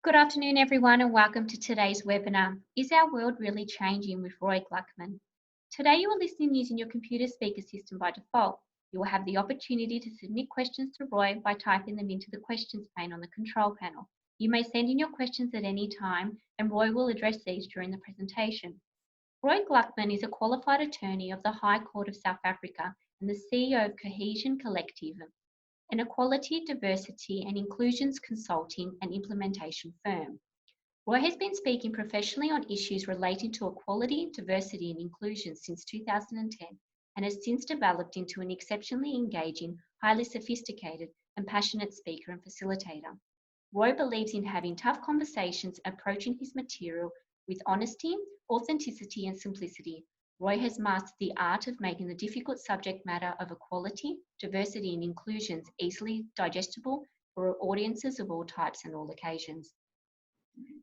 Good afternoon, everyone, and welcome to today's webinar, Is Our World Really Changing, with Roy Gluckman. Today you are listening using your computer speaker system by default. You will have the opportunity to submit questions to Roy by typing them into the questions pane on the control panel. You may send in your questions at any time, and Roy will address these during the presentation. Roy Gluckman is a qualified attorney of the High Court of South Africa and the CEO of COHESION Collective, an equality, diversity and inclusions consulting and implementation firm. Roy has been speaking professionally on issues relating to equality, diversity and inclusion since 2010 and has since developed into an exceptionally engaging, highly sophisticated and passionate speaker and facilitator. Roy believes in having tough conversations, approaching his material with honesty, authenticity and simplicity. Roy has mastered the art of making the difficult subject matter of equality, diversity and inclusions easily digestible for audiences of all types and all occasions.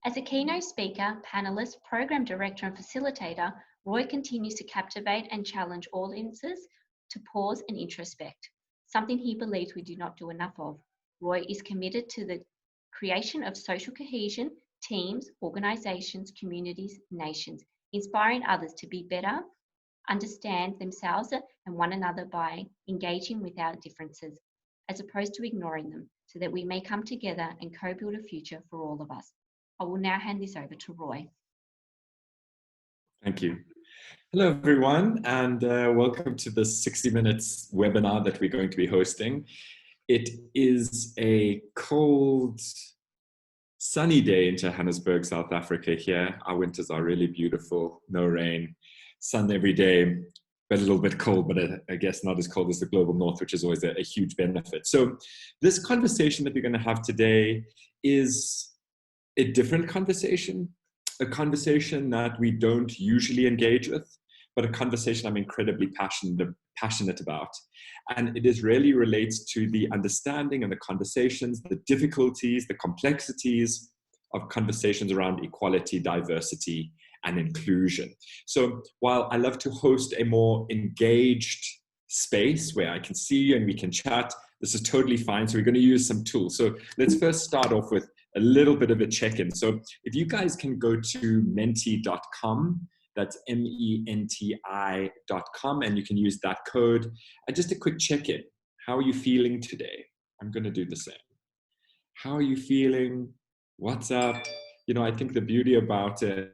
As a keynote speaker, panelist, program director and facilitator, Roy continues to captivate and challenge audiences to pause and introspect, something he believes we do not do enough of. Roy is committed to the creation of social cohesion, teams, organisations, communities, nations, inspiring others to be better, understand themselves and one another by engaging with our differences, as opposed to ignoring them, so that we may come together and co-build a future for all of us. I will now hand this over to Roy. Thank you. Hello, everyone, and welcome to the 60 Minutes webinar that we're going to be hosting. It is a cold, sunny day in Johannesburg, South Africa here. Our winters are really beautiful, no rain, sun every day, but a little bit cold, but I guess not as cold as the global north, which is always a huge benefit. So this conversation that we're going to have today is a different conversation, a conversation that we don't usually engage with, but a conversation I'm incredibly passionate about. And it really relates to the understanding and the conversations, the difficulties, the complexities of conversations around equality, diversity, and inclusion. So while I love to host a more engaged space where I can see you and we can chat, this is totally fine. So we're going to use some tools. So let's first start off with a little bit of a check-in. So if you guys can go to menti.com, that's menti.com, and you can use that code. And just a quick check-in. How are you feeling today? I'm going to do the same. How are you feeling? What's up? You know, I think the beauty about a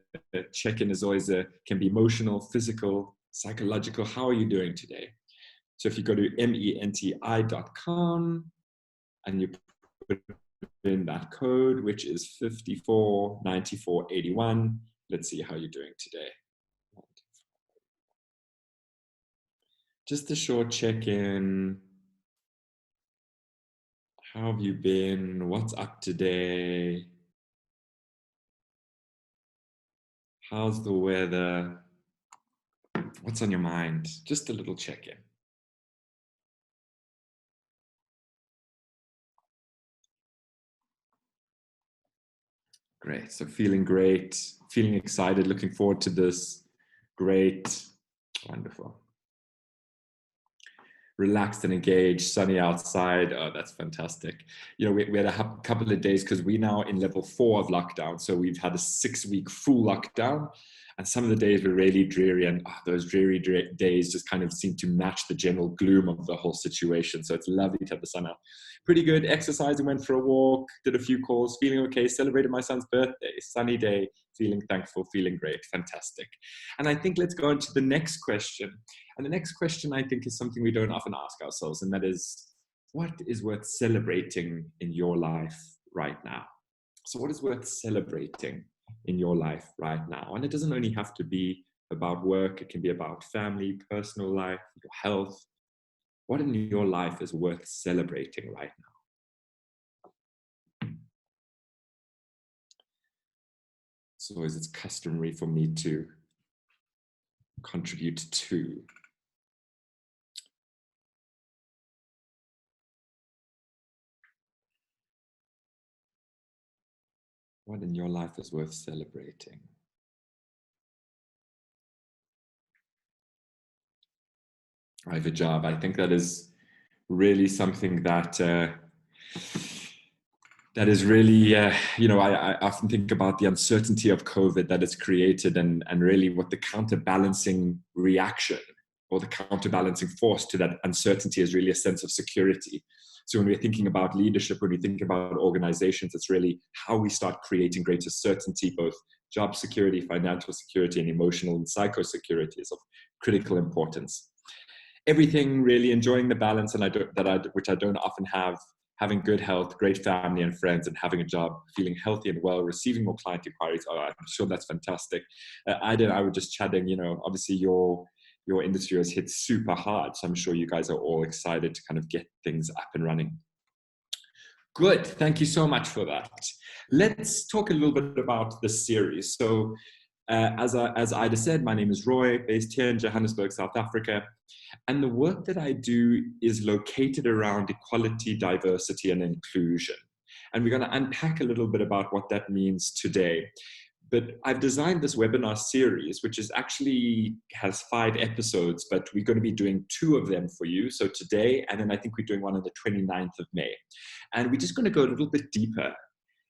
check-in is always can be emotional, physical, psychological. How are you doing today? So if you go to menti.com and you put in that code, which is 549481, let's see how you're doing today. Just a short check-in. How have you been? What's up today? How's the weather? What's on your mind? Just a little check-in. Great. So feeling great, feeling excited, looking forward to this. Great. Wonderful. Relaxed and engaged, sunny outside. Oh, that's fantastic. You know, we had a couple of days because we're now in level 4 of lockdown. So we've had a 6-week full lockdown. And some of the days were really dreary, and those dreary days just kind of seem to match the general gloom of the whole situation. So it's lovely to have the sun out. Pretty good. Exercising, went for a walk, did a few calls, feeling okay, celebrated my son's birthday, sunny day, feeling thankful, feeling great, fantastic. And I think let's go on to the next question. And the next question, I think, is something we don't often ask ourselves, and that is, what is worth celebrating in your life right now? So what is worth celebrating in your life right now? And it doesn't only have to be about work. It can be about family, personal life, your health. What in your life is worth celebrating right now? So as it's customary for me to contribute to. What in your life is worth celebrating? I have a job. I think that is really something that That is really, I often think about the uncertainty of COVID that it's created, and really what the counterbalancing reaction or the counterbalancing force to that uncertainty is really a sense of security. So when we're thinking about leadership, when we think about organizations, it's really how we start creating greater certainty, both job security, financial security, and emotional and psychosecurity is of critical importance. Everything really enjoying the balance, and which I don't often have, having good health, great family and friends, and having a job, feeling healthy and well, receiving more client inquiries. Oh, I'm sure that's fantastic. I was just chatting, obviously your industry has hit super hard. So I'm sure you guys are all excited to kind of get things up and running. Good, thank you so much for that. Let's talk a little bit about the series. So as Ida said, my name is Roy, based here in Johannesburg, South Africa. And the work that I do is located around equality, diversity, and inclusion. And we're going to unpack a little bit about what that means today. But I've designed this webinar series, which has 5 episodes, but we're going to be doing 2 of them for you. So today, and then I think we're doing one on the 29th of May. And we're just going to go a little bit deeper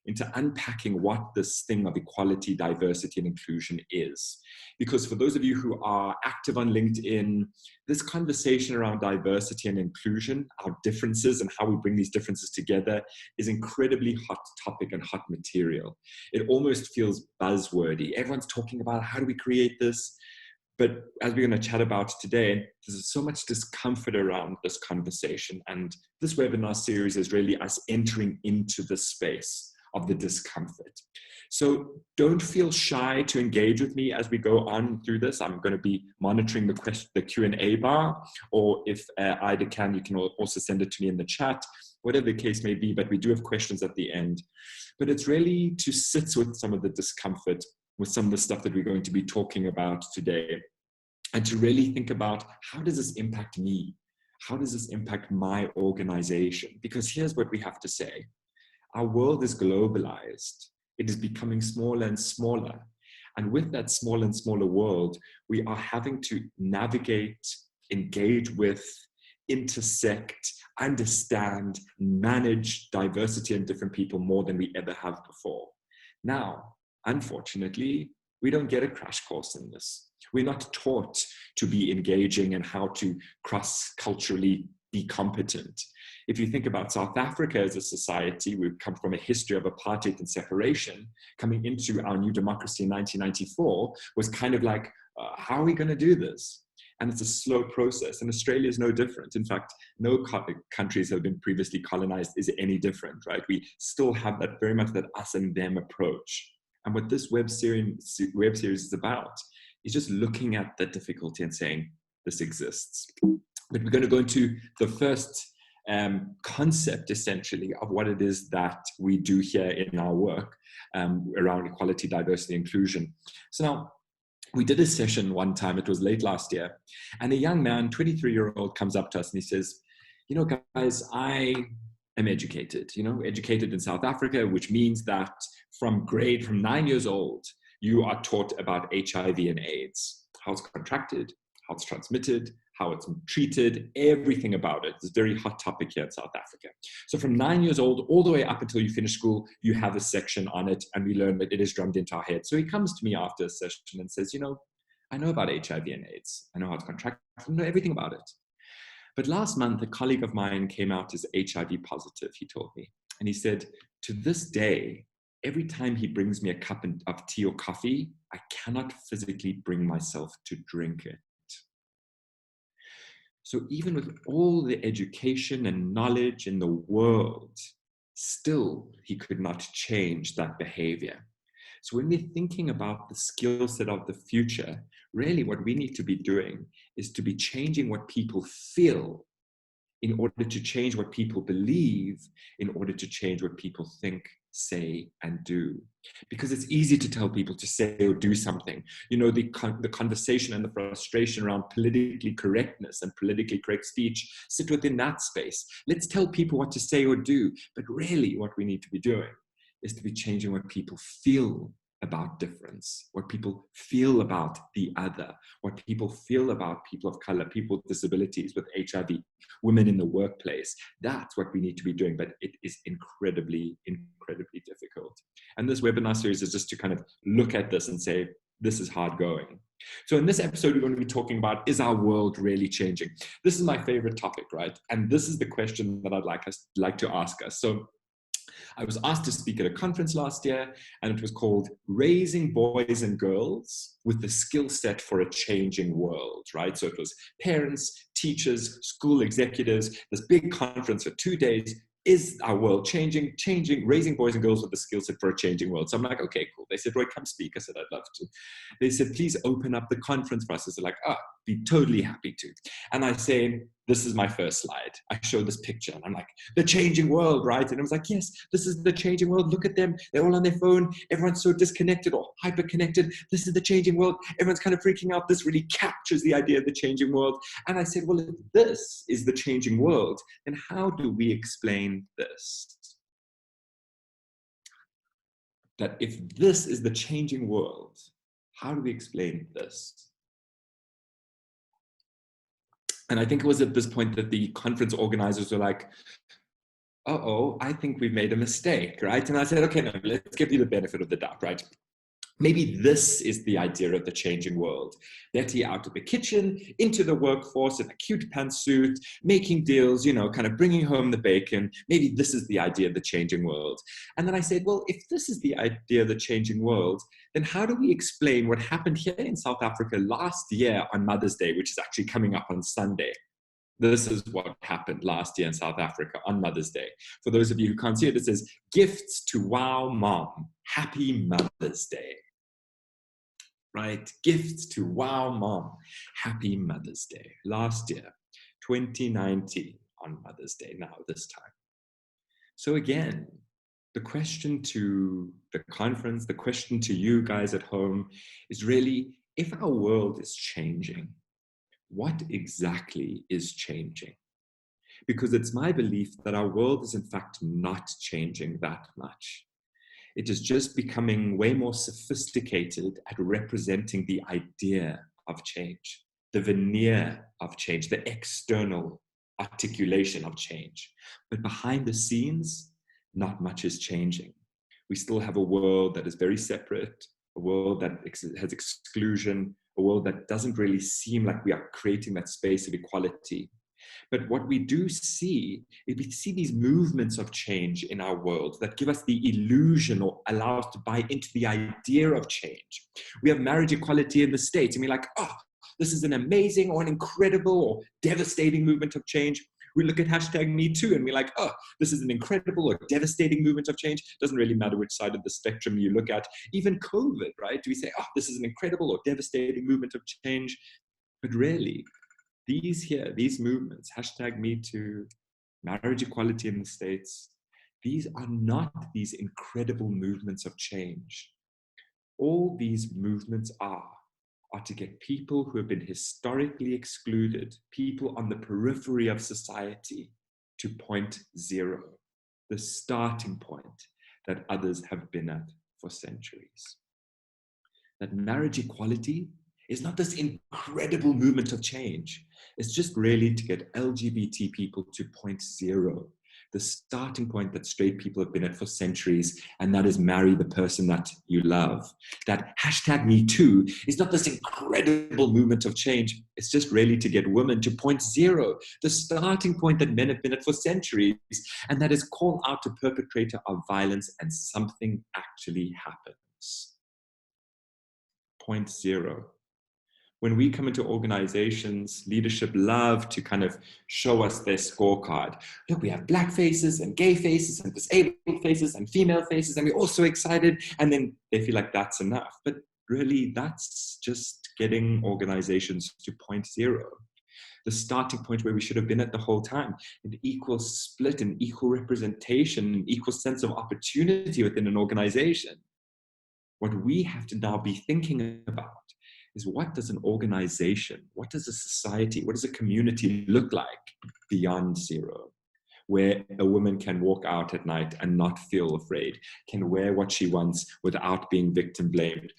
into unpacking what this thing of equality, diversity, and inclusion is. Because for those of you who are active on LinkedIn, this conversation around diversity and inclusion, our differences and how we bring these differences together, is incredibly hot topic and hot material. It almost feels buzzwordy. Everyone's talking about how do we create this? But as we're going to chat about today, there's so much discomfort around this conversation. And this webinar series is really us entering into the space of the discomfort. So don't feel shy to engage with me as we go on through this. I'm going to be monitoring the Q&A bar, or if Ida can, you can also send it to me in the chat, whatever the case may be, but we do have questions at the end. But it's really to sit with some of the discomfort, with some of the stuff that we're going to be talking about today, and to really think about, how does this impact me? How does this impact my organization? Because here's what we have to say. Our world is globalized. It is becoming smaller and smaller. And with that smaller and smaller world, we are having to navigate, engage with, intersect, understand, manage diversity and different people more than we ever have before. Now, unfortunately, we don't get a crash course in this. We're not taught to be engaging and how to cross-culturally be competent. If you think about South Africa as a society, we've come from a history of apartheid and separation. Coming into our new democracy in 1994 was kind of like, how are we going to do this? And it's a slow process. And Australia is no different. In fact, no countries that have been previously colonized is any different, right? We still have that very much that us and them approach. And what this web series is about is just looking at the difficulty and saying, this exists. But we're going to go into the first concept, essentially, of what it is that we do here in our work around equality, diversity, inclusion. So now, we did a session one time, it was late last year, and a young man, 23-year-old, comes up to us and he says, you know, guys, I am educated, educated in South Africa, which means that from 9 years old, you are taught about HIV and AIDS, how it's contracted, how it's transmitted, how it's treated, everything about it. It's a very hot topic here in South Africa. So from 9 years old, all the way up until you finish school, you have a section on it, and we learn that it is drummed into our head. So he comes to me after a session and says, I know about HIV and AIDS. I know how it's contracted. I know everything about it. But last month, a colleague of mine came out as HIV positive, he told me. And he said, to this day, every time he brings me a cup of tea or coffee, I cannot physically bring myself to drink it. So even with all the education and knowledge in the world, still he could not change that behavior. So when we're thinking about the skill set of the future, really what we need to be doing is to be changing what people feel in order to change what people believe, in order to change what people think, say, and do. Because it's easy to tell people to say or do something. The conversation and the frustration around politically correctness and politically correct speech sit within that space. Let's tell people what to say or do. But really what we need to be doing is to be changing what people feel about difference, what people feel about the other, what people feel about people of color, people with disabilities, with HIV, women in the workplace. That's what we need to be doing, but it is incredibly, incredibly difficult. And this webinar series is just to kind of look at this and say, this is hard going. So in this episode, we're going to be talking about, is our world really changing? This is my favorite topic, right? And this is the question that I'd like to ask us. So I was asked to speak at a conference last year, and it was called Raising Boys and Girls with the Skill Set for a Changing World, right? So it was parents, teachers, school executives, this big conference for 2 days. Is our world changing, raising boys and girls with the skill set for a changing world? So I'm like, okay, cool. They said, Roy, come speak. I said, I'd love to. They said, please open up the conference for us. I said, like, be totally happy to. And I say, this is my first slide. I show this picture and I'm like, the changing world, right? And I was like, yes, this is the changing world. Look at them. They're all on their phone. Everyone's so disconnected or hyper connected. This is the changing world. Everyone's kind of freaking out. This really captures the idea of the changing world. And I said, well, if this is the changing world, then how do we explain this? That if this is the changing world, how do we explain this? And I think it was at this point that the conference organizers were like, uh-oh, I think we've made a mistake, right? And I said, okay, no, let's give you the benefit of the doubt, right? Maybe this is the idea of the changing world. Betty out of the kitchen, into the workforce in a cute pantsuit, making deals, you know, kind of bringing home the bacon. Maybe this is the idea of the changing world. And then I said, well, if this is the idea of the changing world, then how do we explain what happened here in South Africa last year on Mother's Day, which is actually coming up on Sunday? This is what happened last year in South Africa on Mother's Day. For those of you who can't see it, it says, gifts to wow mom, happy Mother's Day. Right? Gifts to wow mom. Happy Mother's Day. Last year, 2019 on Mother's Day, now this time. So again, the question to the conference, the question to you guys at home is really, if our world is changing, what exactly is changing? Because it's my belief that our world is in fact not changing that much. It is just becoming way more sophisticated at representing the idea of change, the veneer of change, the external articulation of change. But behind the scenes, not much is changing. We still have a world that is very separate, a world that has exclusion, a world that doesn't really seem like we are creating that space of equality. But what we do see is we see these movements of change in our world that give us the illusion or allow us to buy into the idea of change. We have marriage equality in the States, and we're like, oh, this is an amazing or an incredible or devastating movement of change. We look at #MeToo and we're like, oh, this is an incredible or devastating movement of change. Doesn't really matter which side of the spectrum you look at. Even COVID, right? Do we say, oh, this is an incredible or devastating movement of change? But really, these movements, #MeToo, marriage equality in the States, these are not these incredible movements of change. All these movements are to get people who have been historically excluded, people on the periphery of society, to point zero, the starting point that others have been at for centuries. That marriage equality is not this incredible movement of change. It's just really to get LGBT people to point zero, the starting point that straight people have been at for centuries, and that is marry the person that you love. That #MeToo is not this incredible movement of change. It's just really to get women to point zero, the starting point that men have been at for centuries, and that is call out a perpetrator of violence and something actually happens. Point zero. When we come into organizations, leadership love to kind of show us their scorecard. Look, we have black faces and gay faces and disabled faces and female faces, and we're all so excited. And then they feel like that's enough. But really, that's just getting organizations to point zero. The starting point where we should have been at the whole time, an equal split, an equal representation, an equal sense of opportunity within an organization. What we have to now be thinking about is, what does an organization, what does a society, what does a community look like beyond zero? where a woman can walk out at night and not feel afraid, can wear what she wants without being victim blamed,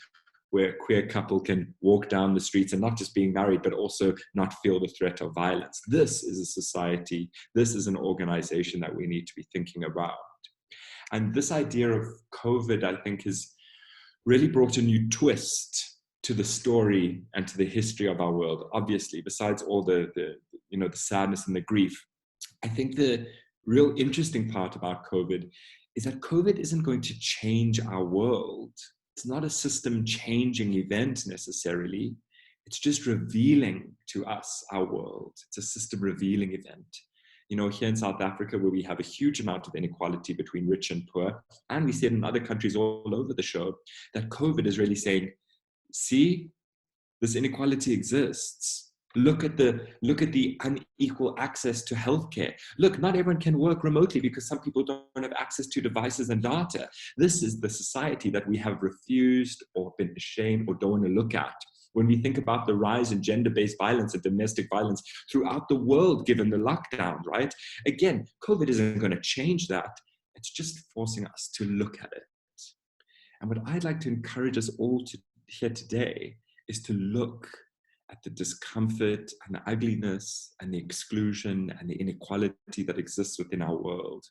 where a queer couple can walk down the streets and not just being married, but also not feel the threat of violence. This is a society, this is an organization that we need to be thinking about. And this idea of COVID, I think, has really brought a new twist to the story and to the history of our world. Obviously, besides all the sadness and the grief, I think the real interesting part about COVID is that COVID isn't going to change our world. It's not a system-changing event necessarily. It's just revealing to us our world. It's a system-revealing event. You know, here in South Africa, where we have a huge amount of inequality between rich and poor, and we see it in other countries all over the show, that COVID is really saying, see, this inequality exists. Look at the unequal access to healthcare. Look, not everyone can work remotely because some people don't have access to devices and data. This is the society that we have refused or been ashamed or don't want to look at. When we think about the rise in gender-based violence and domestic violence throughout the world, given the lockdown, right? Again, COVID isn't going to change that. It's just forcing us to look at it. And what I'd like to encourage us all to here today is to look at the discomfort and the ugliness and the exclusion and the inequality that exists within our world.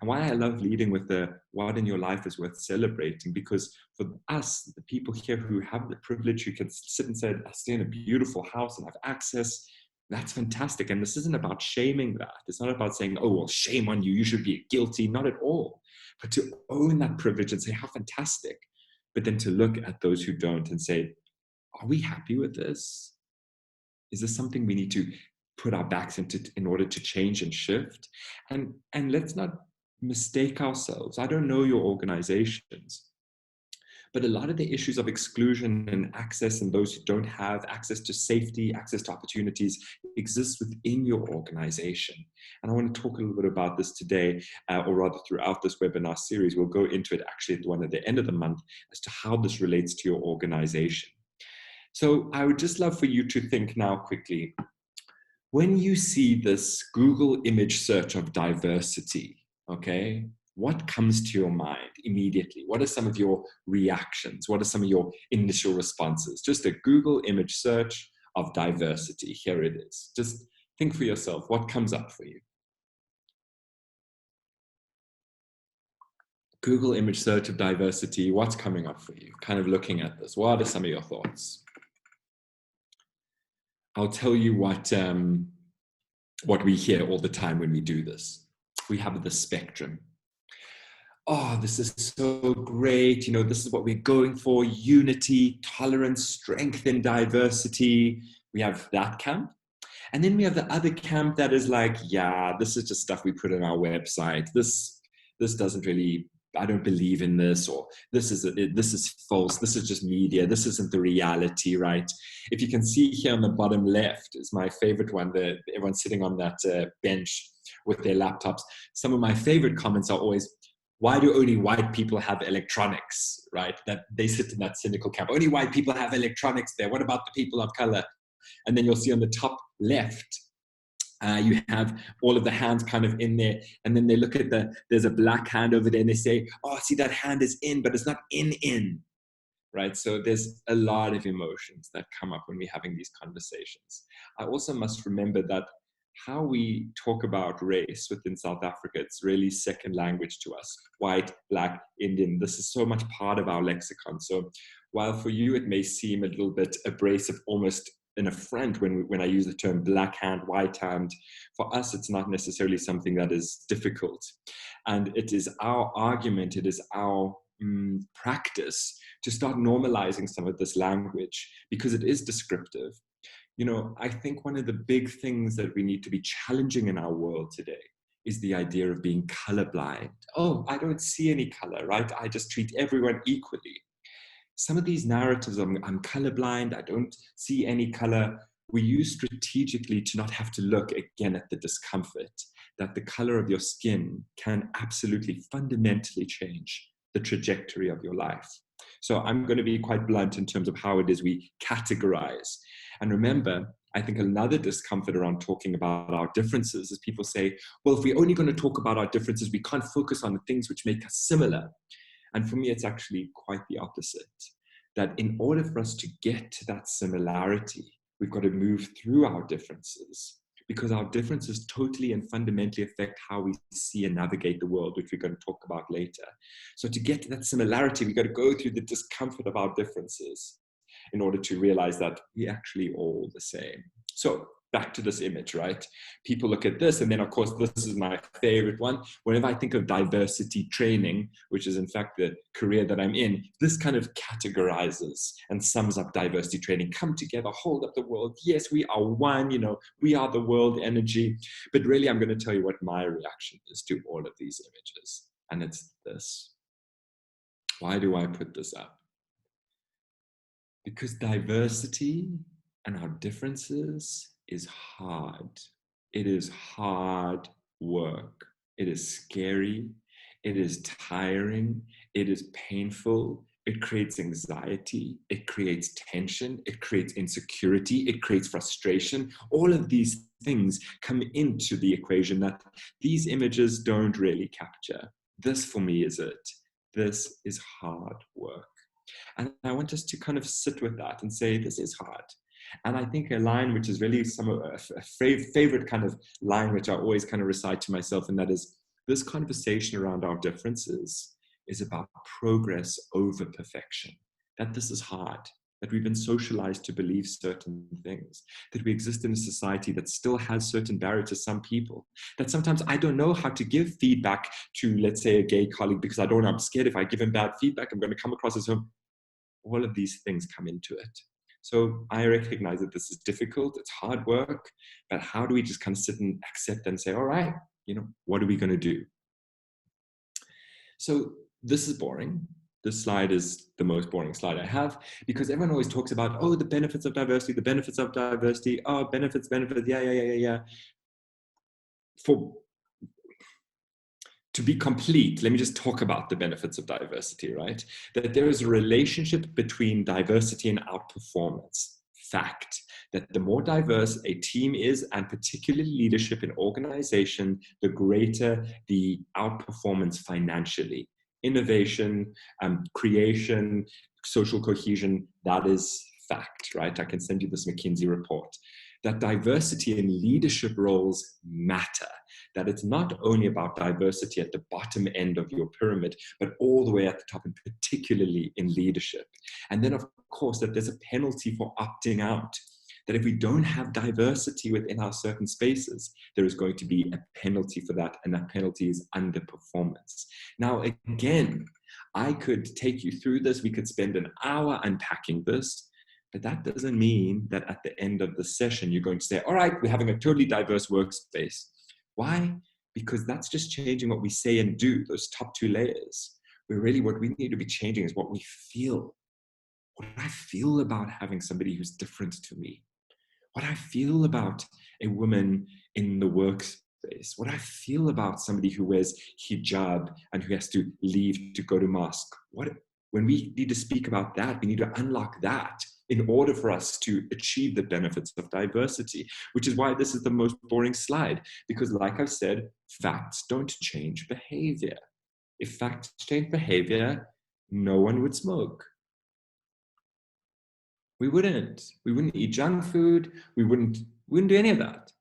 And why I love leading with the what in your life is worth celebrating, because for us, the people here who have the privilege, who can sit and say, I stay in a beautiful house and have access, that's fantastic. And this isn't about shaming that. It's not about saying, oh, well, shame on you, you should be guilty. Not at all. But to own that privilege and say, how fantastic. But then to look at those who don't and say, are we happy with this? Is this something we need to put our backs into in order to change and shift? And let's not mistake ourselves. I don't know your organizations, but a lot of the issues of exclusion and access and those who don't have access to safety, access to opportunities exists within your organization. And I want to talk a little bit about this today, or rather throughout this webinar series. We'll go into it actually at the one at the end of the month as to how this relates to your organization. So I would just love for you to think now quickly, when you see this Google image search of diversity, okay, what comes to your mind immediately? What are some of your reactions? What are some of your initial responses? Just a Google image search of diversity. Here it is. Just think for yourself, what comes up for you? Google image search of diversity, what's coming up for you? Kind of looking at this, what are some of your thoughts? I'll tell you what we hear all the time when we do this. We have the spectrum. Oh, this is so great. You know, this is what we're going for. Unity, tolerance, strength in diversity. We have that camp. And then we have the other camp that is like, yeah, this is just stuff we put on our website. This doesn't really, I don't believe in this, or this is false, this is just media, this isn't the reality, right? If you can see here on the bottom left is my favorite one, everyone's sitting on that bench with their laptops. Some of my favorite comments are always, why do only white people have electronics, right? That they sit in that cynical camp. Only white people have electronics there. What about the people of color? And then you'll see on the top left, you have all of the hands kind of in there, and then they look at there's a black hand over there, and they say, oh, see, that hand is in, but it's not in, right? So there's a lot of emotions that come up when we're having these conversations. I also must remember that how we talk about race within South Africa, it's really second language to us. White, black, Indian, this is so much part of our lexicon. So while for you it may seem a little bit abrasive, almost an affront when I use the term black hand, white hand, for us it's not necessarily something that is difficult. And it is our argument, it is our practice to start normalizing some of this language, because it is descriptive. You know, I think one of the big things that we need to be challenging in our world today is the idea of being colorblind. Oh, I don't see any color, right? I just treat everyone equally. Some of these narratives, I'm colorblind, I don't see any color, we use strategically to not have to look again at the discomfort, that the color of your skin can absolutely fundamentally change the trajectory of your life. So I'm going to be quite blunt in terms of how it is we categorize. And remember, I think another discomfort around talking about our differences is people say, well, if we're only going to talk about our differences, we can't focus on the things which make us similar. And for me, it's actually quite the opposite. That in order for us to get to that similarity, we've got to move through our differences, because our differences totally and fundamentally affect how we see and navigate the world, which we're going to talk about later. So to get to that similarity, we've got to go through the discomfort of our differences in order to realize that we're actually all the same. So back to this image, right? People look at this, and then of course, this is my favorite one. Whenever I think of diversity training, which is in fact the career that I'm in, this kind of categorizes and sums up diversity training. Come together, hold up the world. Yes, we are one, we are the world energy. But really, I'm going to tell you what my reaction is to all of these images. And it's this. Why do I put this up? Because diversity and our differences is hard. It is hard work. It is scary. It is tiring. It is painful. It creates anxiety. It creates tension. It creates insecurity. It creates frustration. All of these things come into the equation that these images don't really capture. This for me is it. This is hard work. And I want us to kind of sit with that and say, this is hard. And I think a line which is really a favorite kind of line, which I always kind of recite to myself, and that is, this conversation around our differences is about progress over perfection. That this is hard, that we've been socialized to believe certain things, that we exist in a society that still has certain barriers to some people, that sometimes I don't know how to give feedback to, let's say, a gay colleague, because I don't know, I'm scared if I give him bad feedback, I'm going to come across as him. All of these things come into it. So I recognize that this is difficult, it's hard work, but how do we just kind of sit and accept and say, all right, what are we going to do? So this is boring. This slide is the most boring slide I have, because everyone always talks about, oh, the benefits of diversity, oh, benefits, yeah. To be complete, let me just talk about the benefits of diversity, right? That there is a relationship between diversity and outperformance. Fact, that the more diverse a team is, and particularly leadership in organization, the greater the outperformance financially. Innovation, creation, social cohesion, that is fact, right? I can send you this McKinsey report. That diversity in leadership roles matter. That it's not only about diversity at the bottom end of your pyramid, but all the way at the top, and particularly in leadership. And then, of course, that there's a penalty for opting out. That if we don't have diversity within our certain spaces, there is going to be a penalty for that, and that penalty is underperformance. Now, again, I could take you through this. We could spend an hour unpacking this. But that doesn't mean that at the end of the session, you're going to say, all right, we're having a totally diverse workspace. Why? Because that's just changing what we say and do, those top two layers. But really what we need to be changing is what we feel. What I feel about having somebody who's different to me. What I feel about a woman in the workspace. What I feel about somebody who wears hijab and who has to leave to go to mosque. When we need to speak about that, we need to unlock that in order for us to achieve the benefits of diversity, which is why this is the most boring slide. Because like I've said, facts don't change behavior. If facts change behavior, no one would smoke. We wouldn't eat junk food. We wouldn't do any of that.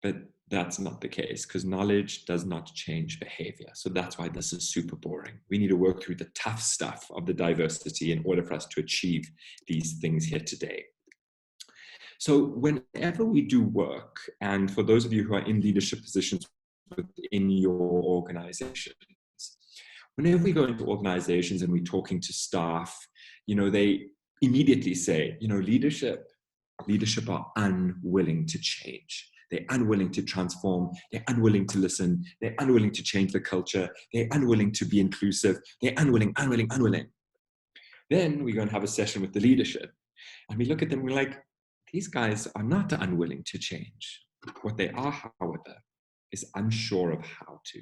But that's not the case, because knowledge does not change behavior. So that's why this is super boring. We need to work through the tough stuff of the diversity in order for us to achieve these things here today. So whenever we do work, and for those of you who are in leadership positions within your organizations, whenever we go into organizations and we're talking to staff, they immediately say, leadership are unwilling to change. They're unwilling to transform. They're unwilling to listen. They're unwilling to change the culture. They're unwilling to be inclusive. They're unwilling. Then we go and have a session with the leadership. And we look at them, we're like, these guys are not unwilling to change. What they are, however, is unsure of how to.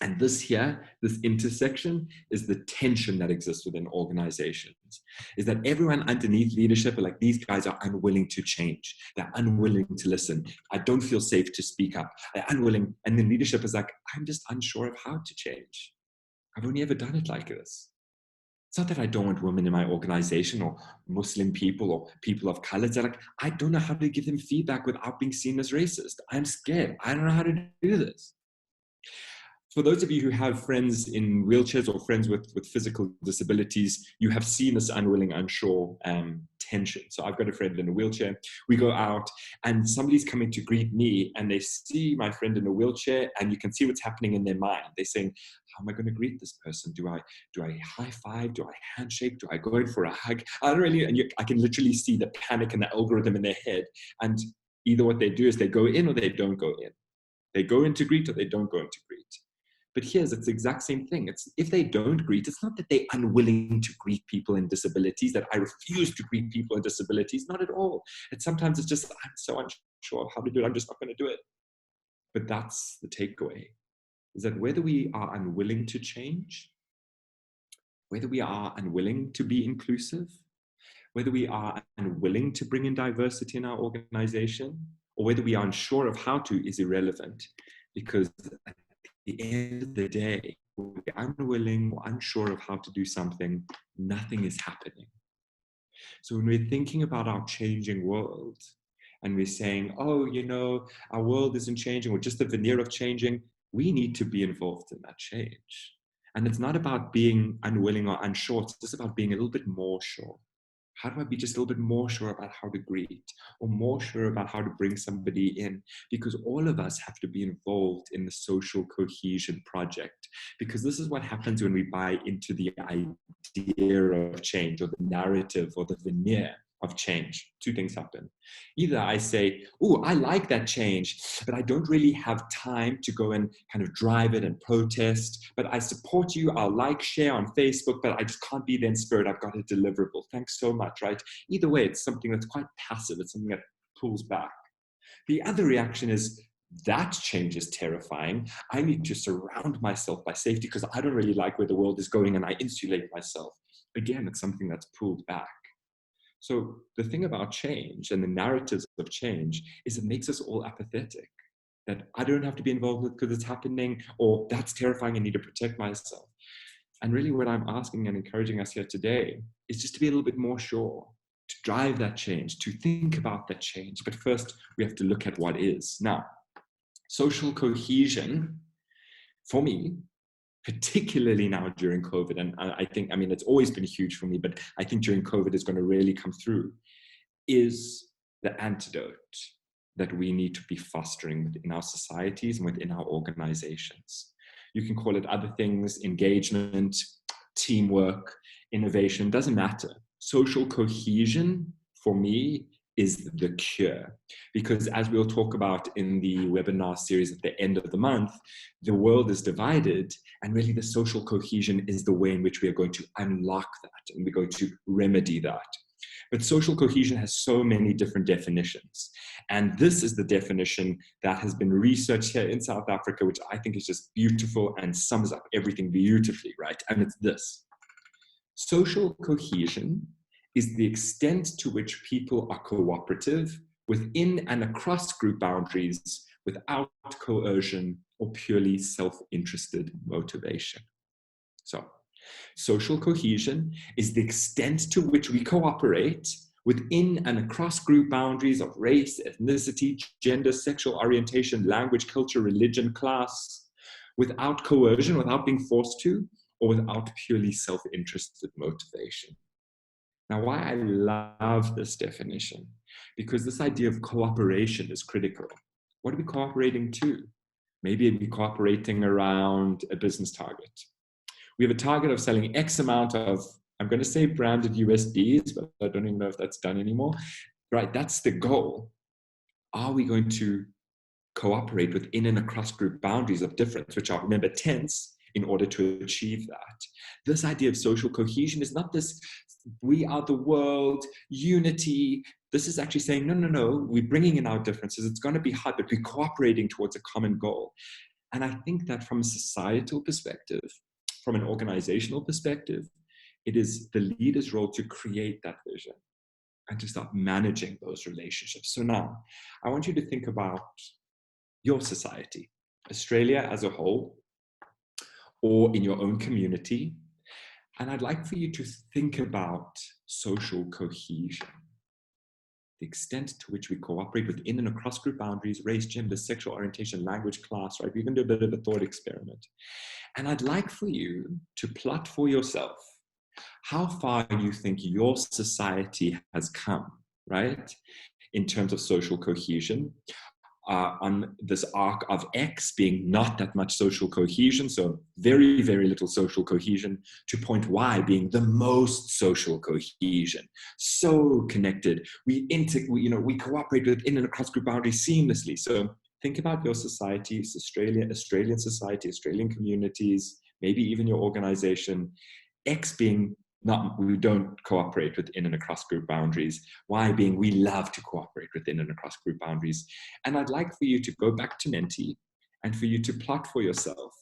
And this here, this intersection, is the tension that exists within organizations. Is that everyone underneath leadership are like, these guys are unwilling to change. They're unwilling to listen. I don't feel safe to speak up. They're unwilling. And then leadership is like, I'm just unsure of how to change. I've only ever done it like this. It's not that I don't want women in my organization or Muslim people or people of color. They're like, I don't know how to give them feedback without being seen as racist. I'm scared. I don't know how to do this. For those of you who have friends in wheelchairs or friends with physical disabilities, you have seen this unwilling, unsure tension. So I've got a friend in a wheelchair. We go out and somebody's coming to greet me and they see my friend in a wheelchair and you can see what's happening in their mind. They're saying, how am I going to greet this person? Do I high five? Do I handshake? Do I go in for a hug? I don't really, and I can literally see the panic and the algorithm in their head. And either what they do is they go in or they don't go in. They go in to greet or they don't go in to greet. But here's, it's the exact same thing. It's if they don't greet, it's not that they're unwilling to greet people in disabilities, that I refuse to greet people in disabilities, not at all. Sometimes it's just, I'm so unsure of how to do it, I'm just not going to do it. But that's the takeaway, is that whether we are unwilling to change, whether we are unwilling to be inclusive, whether we are unwilling to bring in diversity in our organization, or whether we are unsure of how to, is irrelevant, because at the end of the day, when we're unwilling or unsure of how to do something, nothing is happening. So when we're thinking about our changing world and we're saying, oh, you know, our world isn't changing or just the veneer of changing, we need to be involved in that change. And it's not about being unwilling or unsure, it's just about being a little bit more sure. How do I be just a little bit more sure about how to greet or more sure about how to bring somebody in? Because all of us have to be involved in the social cohesion project, because this is what happens when we buy into the idea of change or the narrative or the veneer of change. Two things happen. Either I say, oh, I like that change, but I don't really have time to go and kind of drive it and protest, but I support you, I'll like, share on Facebook, but I just can't be there in spirit, I've got a deliverable. Thanks so much, right? Either way, it's something that's quite passive, it's something that pulls back. The other reaction is, that change is terrifying. I need to surround myself by safety because I don't really like where the world is going and I insulate myself. Again, it's something that's pulled back. So the thing about change and the narratives of change is it makes us all apathetic. That I don't have to be involved with because it's happening, or that's terrifying, I need to protect myself. And really what I'm asking and encouraging us here today is just to be a little bit more sure, to drive that change, to think about that change. But first, we have to look at what is. Now, social cohesion, for me, particularly now during COVID, and I think, I mean, it's always been huge for me, but I think during COVID is going to really come through, is the antidote that we need to be fostering within our societies and within our organizations. You can call it other things, engagement, teamwork, innovation, doesn't matter. Social cohesion, for me, is the cure. Because as we'll talk about in the webinar series at the end of the month, the world is divided, and really the social cohesion is the way in which we are going to unlock that, and we're going to remedy that. But social cohesion has so many different definitions. And this is the definition that has been researched here in South Africa, which I think is just beautiful and sums up everything beautifully, right? And it's this. Social cohesion is the extent to which people are cooperative within and across group boundaries without coercion or purely self-interested motivation. So, social cohesion is the extent to which we cooperate within and across group boundaries of race, ethnicity, gender, sexual orientation, language, culture, religion, class, without coercion, without being forced to, or without purely self-interested motivation. Now, why I love this definition, because this idea of cooperation is critical. What are we cooperating to? Maybe it'd be cooperating around a business target. We have a target of selling X amount of, I'm going to say branded USDs, but I don't even know if that's done anymore. Right, that's the goal. Are we going to cooperate within and across group boundaries of difference, which are, remember, tense, in order to achieve that? This idea of social cohesion is not this, we are the world, unity. This is actually saying, no, we're bringing in our differences. It's going to be hard, but we're cooperating towards a common goal. And I think that from a societal perspective, from an organizational perspective, it is the leader's role to create that vision and to start managing those relationships. So now I want you to think about your society, Australia as a whole, or in your own community. And I'd like for you to think about social cohesion, the extent to which we cooperate within and across group boundaries, race, gender, sexual orientation, language, class, right? We can do a bit of a thought experiment. And I'd like for you to plot for yourself how far you think your society has come, right? In terms of social cohesion. On this arc of X being not that much social cohesion, so very, very little social cohesion, to point Y being the most social cohesion, so connected. We cooperate within and across group boundaries seamlessly. So think about your society, Australian society, Australian communities, maybe even your organization. X being not, we don't cooperate within and across group boundaries. Y being, we love to cooperate within and across group boundaries. And I'd like for you to go back to Menti and for you to plot for yourself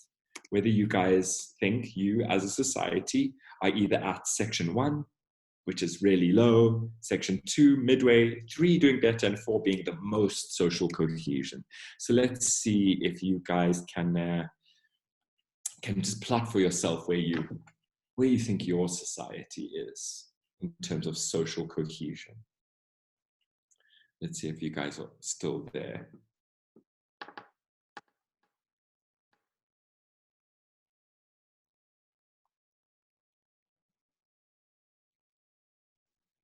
whether you guys think you as a society are either at section 1, which is really low, section 2, midway, 3 doing better, and 4 being the most social cohesion. So let's see if you guys can just plot for yourself where you think your society is in terms of social cohesion. Let's see if you guys are still there.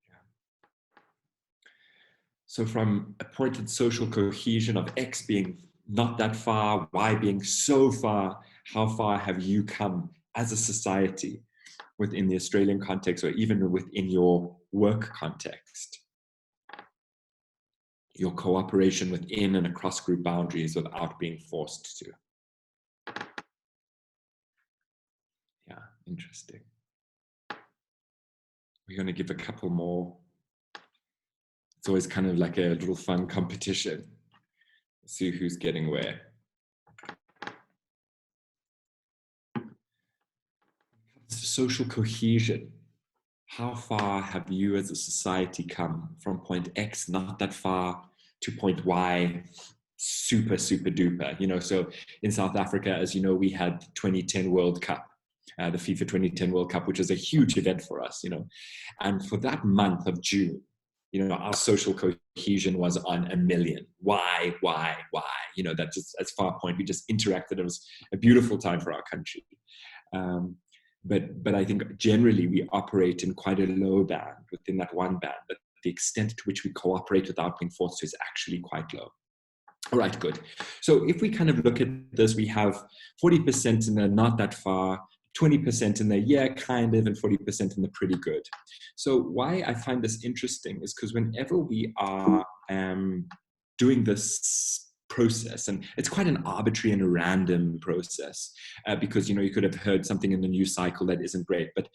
Yeah. So from a pointed social cohesion of X being not that far, Y being so far, how far have you come as a society within the Australian context or even within your work context? Your cooperation within and across group boundaries without being forced to. Yeah, interesting. We're going to give a couple more. It's always kind of like a little fun competition. See who's getting where. Social cohesion. How far have you as a society come from point X, not that far, to point Y, super, super duper? You know, so in South Africa, as you know, we had the 2010 World Cup, the FIFA 2010 World Cup, which is a huge event for us, you know. And for that month of June, you know, our social cohesion was on 1 million. Why? You know, that just as far point, we just interacted. It was a beautiful time for our country. But I think generally we operate in quite a low band within that one band, but the extent to which we cooperate without being forced to is actually quite low. All right, good. So if we kind of look at this, we have 40% in the not that far, 20% in the yeah, kind of, and 40% in the pretty good. So why I find this interesting is because whenever we are doing this process, and it's quite an arbitrary and a random process because, you know, you could have heard something in the news cycle that isn't great. But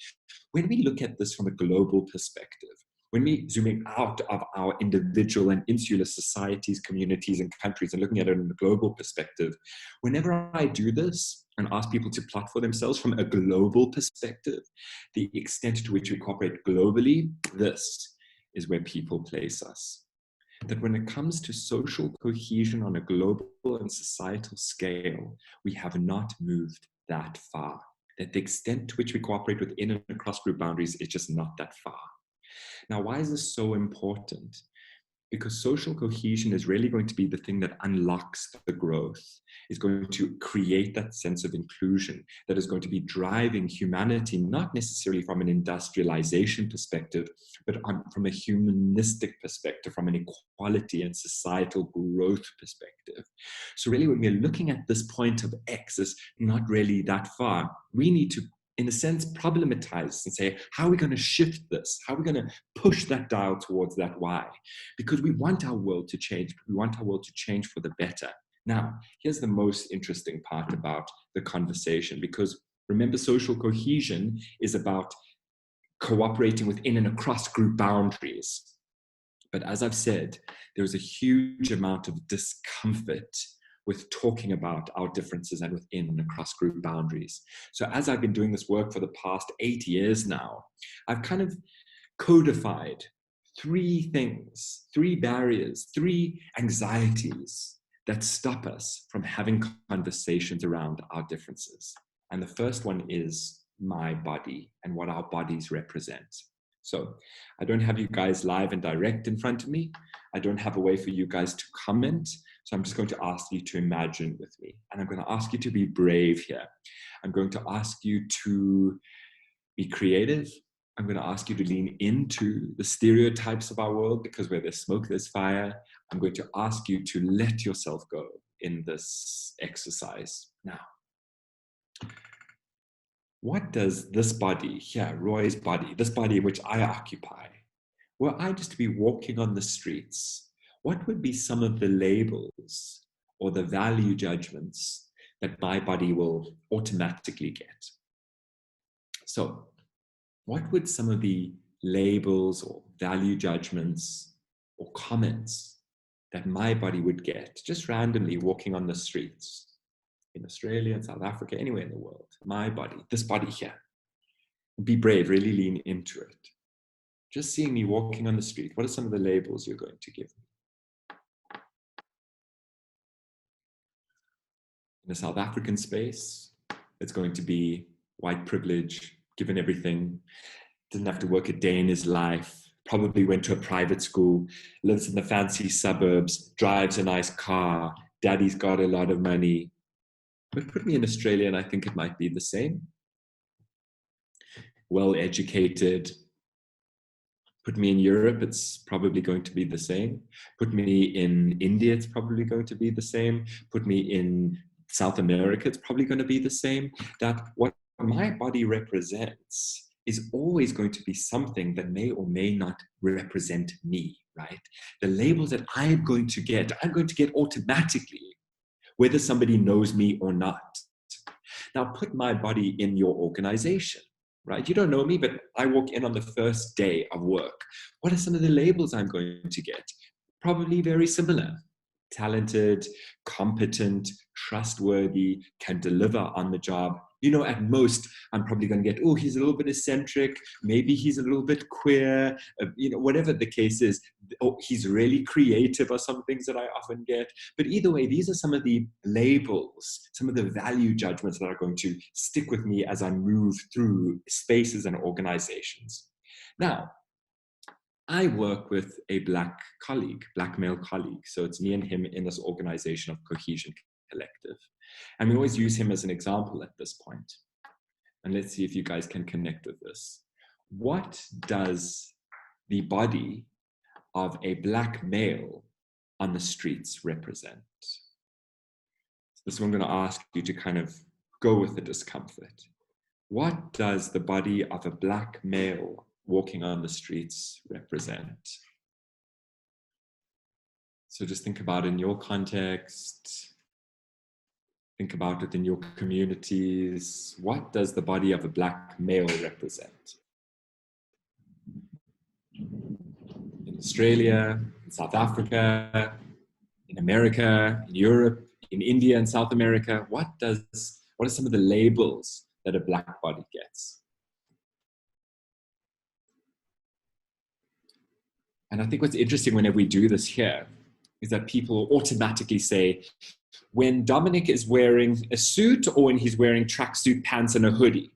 when we look at this from a global perspective, when we zooming out of our individual and insular societies, communities, and countries and looking at it in a global perspective, whenever I do this and ask people to plot for themselves from a global perspective, the extent to which we cooperate globally, this is where people place us. That when it comes to social cohesion on a global and societal scale, we have not moved that far. That the extent to which we cooperate within and across group boundaries is just not that far. Now, why is this so important? Because social cohesion is really going to be the thing that unlocks the growth, is going to create that sense of inclusion, that is going to be driving humanity, not necessarily from an industrialization perspective, but from a humanistic perspective, from an equality and societal growth perspective. So really, when we're looking at this point of X is not really that far, we need to, in a sense, problematize and say, how are we going to shift this? How are we going to push that dial towards that Y? Because we want our world to change, but we want our world to change for the better. Now, here's the most interesting part about the conversation, because remember, social cohesion is about cooperating within and across group boundaries. But as I've said, there's a huge amount of discomfort with talking about our differences and within across group boundaries. So as I've been doing this work for the past 8 years now, I've kind of codified 3 things, 3 barriers, 3 anxieties that stop us from having conversations around our differences. And the first one is my body and what our bodies represent. So I don't have you guys live and direct in front of me. I don't have a way for you guys to comment. So I'm just going to ask you to imagine with me. And I'm going to ask you to be brave here. I'm going to ask you to be creative. I'm going to ask you to lean into the stereotypes of our world, because where there's smoke, there's fire. I'm going to ask you to let yourself go in this exercise now. What does this body here, Roy's body, this body which I occupy, were I just to be walking on the streets, what would be some of the labels or the value judgments that my body will automatically get? So, what would some of the labels or value judgments or comments that my body would get just randomly walking on the streets in Australia, in South Africa, anywhere in the world? My body, this body here. Be brave, really lean into it. Just seeing me walking on the street, what are some of the labels you're going to give me? In the South African space, it's going to be white privilege, given everything, doesn't have to work a day in his life, probably went to a private school, lives in the fancy suburbs, drives a nice car, daddy's got a lot of money. But put me in Australia and I think it might be the same. Well educated. Put me in Europe, it's probably going to be the same. Put me in India, it's probably going to be the same. Put me in South America, it's probably going to be the same. That what my body represents is always going to be something that may or may not represent me, right? The labels that I'm going to get automatically, whether somebody knows me or not. Now put my body in your organization, right? You don't know me, but I walk in on the first day of work. What are some of the labels I'm going to get? Probably very similar. Talented, competent, trustworthy, can deliver on the job. You know, at most, I'm probably going to get, oh, he's a little bit eccentric. Maybe he's a little bit queer. Whatever the case is. Oh, he's really creative, or some things that I often get. But either way, these are some of the labels, some of the value judgments that are going to stick with me as I move through spaces and organizations. Now, I work with a black male colleague. So it's me and him in this organization of Cohesion Collective. And we always use him as an example at this point. And let's see if you guys can connect with this. What does the body of a black male on the streets represent? So this is what I'm going to ask you to kind of go with the discomfort. What does the body of a black male walking on the streets represent? So just think about it in your context. Think about it in your communities. What does the body of a black male represent? In Australia, in South Africa, in America, in Europe, in India and South America, what are some of the labels that a black body gets? And I think what's interesting whenever we do this here is that people automatically say, when Dominic is wearing a suit or when he's wearing tracksuit pants and a hoodie.